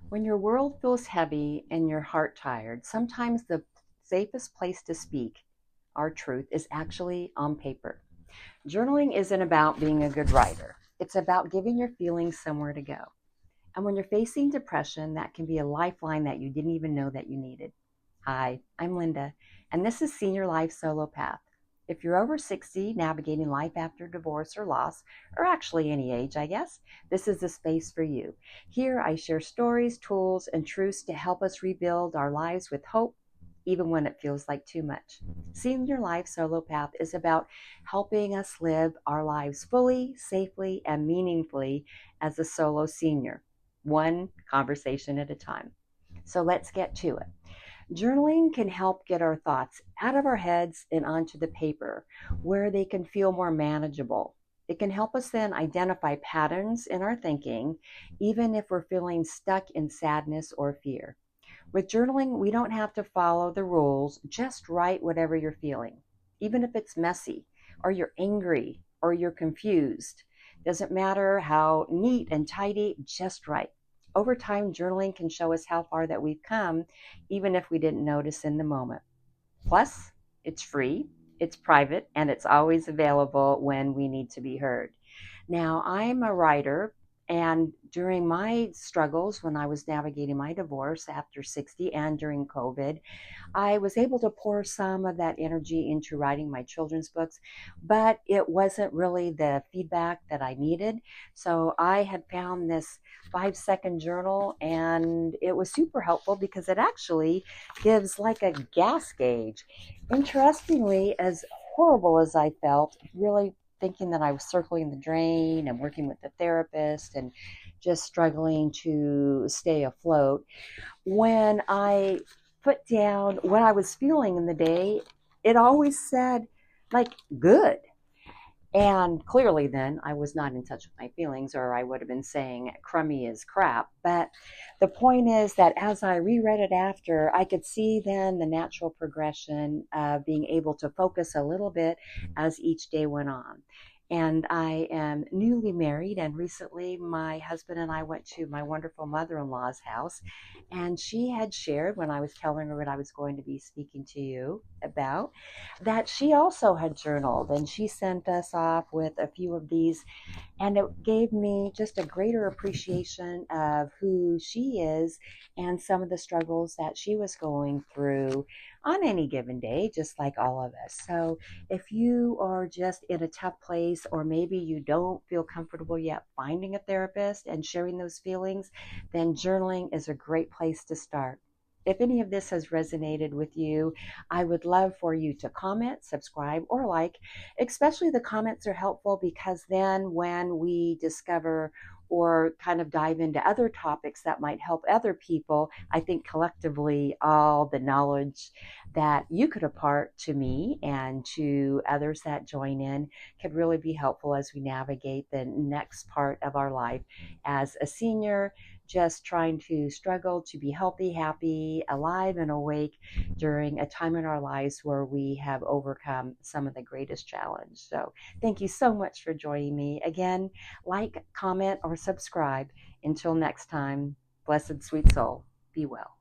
When your world feels heavy and your heart tired, sometimes the safest place to speak our truth is actually on paper. Journaling isn't about being a good writer, it's about giving your feelings somewhere to go. And when you're facing depression, that can be a lifeline that you didn't even know that you needed. Hi, I'm Linda, and this is Senior Life Solo Path. If you're over 60, navigating life after divorce or loss, or actually any age, I guess, this is the space for you. Here I share stories, tools, and truths to help us rebuild our lives with hope, even when it feels like too much. Senior Life Solo Path is about helping us live our lives fully, safely, and meaningfully as a solo senior, one conversation at a time. So let's get to it. Journaling can help get our thoughts out of our heads and onto the paper where they can feel more manageable. It can help us then identify patterns in our thinking, even if we're feeling stuck in sadness or fear. With journaling, we don't have to follow the rules, just write whatever you're feeling, even if it's messy, or you're angry, or you're confused. Doesn't matter how neat and tidy, just write. Over time, journaling can show us how far that we've come, even if we didn't notice in the moment. Plus, it's free, it's private, and it's always available when we need to be heard. Now, I'm a writer, and during my struggles when I was navigating my divorce after 60 and during COVID, I was able to pour some of that energy into writing my children's books, but it wasn't really the feedback that I needed. So I had found this 5-second journal, and it was super helpful because it actually gives like a gas gauge. Interestingly, as horrible as I felt, really thinking that I was circling the drain and working with a therapist and just struggling to stay afloat, when I put down what I was feeling in the day, it always said, like, good. And clearly, then I was not in touch with my feelings, or I would have been saying crummy as crap. But the point is that as I reread it after, I could see then the natural progression of being able to focus a little bit as each day went on. And I am newly married, and recently my husband and I went to my wonderful mother in law's house. And she had shared, when I was telling her what I was going to be speaking to you about, that she also had journaled, and she sent us off with a few of these, and it gave me just a greater appreciation of who she is and some of the struggles that she was going through on any given day, just like all of us. So if you are just in a tough place, or maybe you don't feel comfortable yet finding a therapist and sharing those feelings, then journaling is a great place to start. If any of this has resonated with you, I would love for you to comment, subscribe, or like. Especially the comments are helpful because then when we discover or kind of dive into other topics that might help other people, I think collectively all the knowledge that you could impart to me and to others that join in could really be helpful as we navigate the next part of our life as a senior, just trying to struggle to be healthy, happy, alive, and awake during a time in our lives where we have overcome some of the greatest challenge. So thank you so much for joining me. Again, like, comment, or subscribe. Until next time, blessed sweet soul, be well.